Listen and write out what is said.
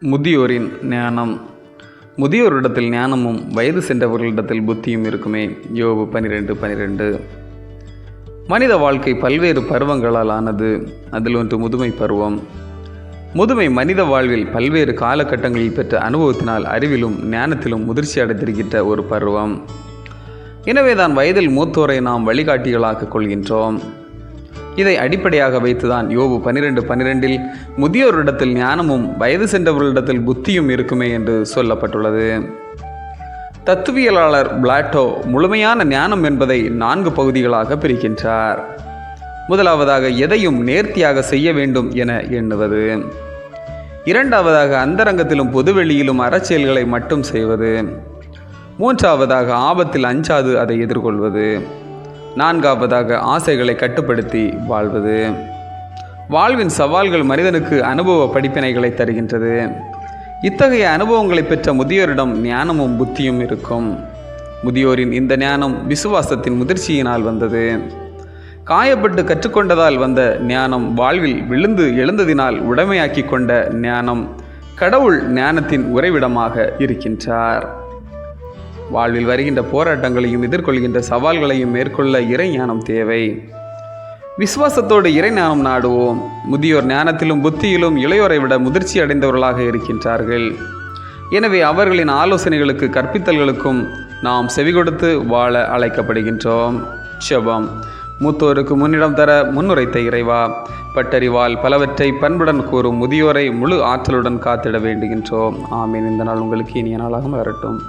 முதியோரின் ஞானம். முதியோரிடத்தில் ஞானமும் வயது சென்றவர்களிடத்தில் புத்தியும் இருக்குமே. யோபு 12:12. மனித வாழ்க்கை பல்வேறு பருவங்களால் ஆனது. அதில் ஒன்று முதுமை பருவம். முதுமை மனித வாழ்வில் பல்வேறு காலகட்டங்களில் பெற்ற அனுபவத்தினால் அறிவிலும் ஞானத்திலும் முதிர்ச்சி அடைந்திருக்கின்ற ஒரு பருவம். எனவேதான் வயதில் மூத்தோரை நாம் வழிகாட்டிகளாக கொள்கின்றோம். இதை அடிப்படையாக வைத்துதான் யோபு 12:12 முதியோரிடத்தில் ஞானமும் வயது சென்றவர்களிடத்தில் புத்தியும் இருக்குமே என்று சொல்லப்பட்டுள்ளது. தத்துவியலாளர் பிளாட்டோ முழுமையான ஞானம் என்பதை 4 பகுதிகளாக பிரிக்கின்றார். முதலாவதாக எதையும் நேர்த்தியாக செய்ய வேண்டும் என எண்ணுவது. இரண்டாவதாக அந்தரங்கத்திலும் பொதுவெளியிலும் அறச்செயல்களை மட்டும் செய்வது. மூன்றாவதாக ஆபத்தில் அஞ்சாது அதை எதிர்கொள்வது. நான்காவதாக ஆசைகளை கட்டுப்படுத்தி வாழ்வது. வாழ்வின் சவால்கள் மனிதனுக்கு அனுபவ படிப்பினைகளை தருகின்றது. இத்தகைய அனுபவங்களை பெற்ற முதியோரிடம் ஞானமும் புத்தியும் இருக்கும். முதியோரின் இந்த ஞானம் விசுவாசத்தின் முதிர்ச்சியினால் வந்தது. காயப்பட்டு கற்றுக்கொண்டதால் வந்த ஞானம், வாழ்வில் விழுந்து எழுந்ததினால் உடைமையாக்கி கொண்ட ஞானம், கடவுள் ஞானத்தின் உறைவிடமாக இருக்கின்றார். வாழ்வில் வருகின்ற போராட்டங்களையும் எதிர்கொள்கின்ற சவால்களையும் மேற்கொள்ள இறை ஞானம் தேவை. விசுவாசத்தோடு இறை ஞானம் நாடுவோம். முதியோர் ஞானத்திலும் புத்தியிலும் இளையோரை விட முதிர்ச்சி அடைந்தவர்களாக இருக்கின்றார்கள். எனவே அவர்களின் ஆலோசனைகளுக்கு கற்பித்தல்களுக்கும் நாம் செவிகொடுத்து வாழ அழைக்கப்படுகின்றோம். ஜெபம். மூத்தோருக்கு முன்னிடம் தர முன்னுரைத்த இறைவா, பட்டறிவால் பலவற்றை பண்புடன் கூறும் முதியோரை முழு ஆற்றலுடன் காத்திட வேண்டுகின்றோம். ஆமீன். இந்த நாள் உங்களுக்கு இனிய நாளாக வரட்டும்.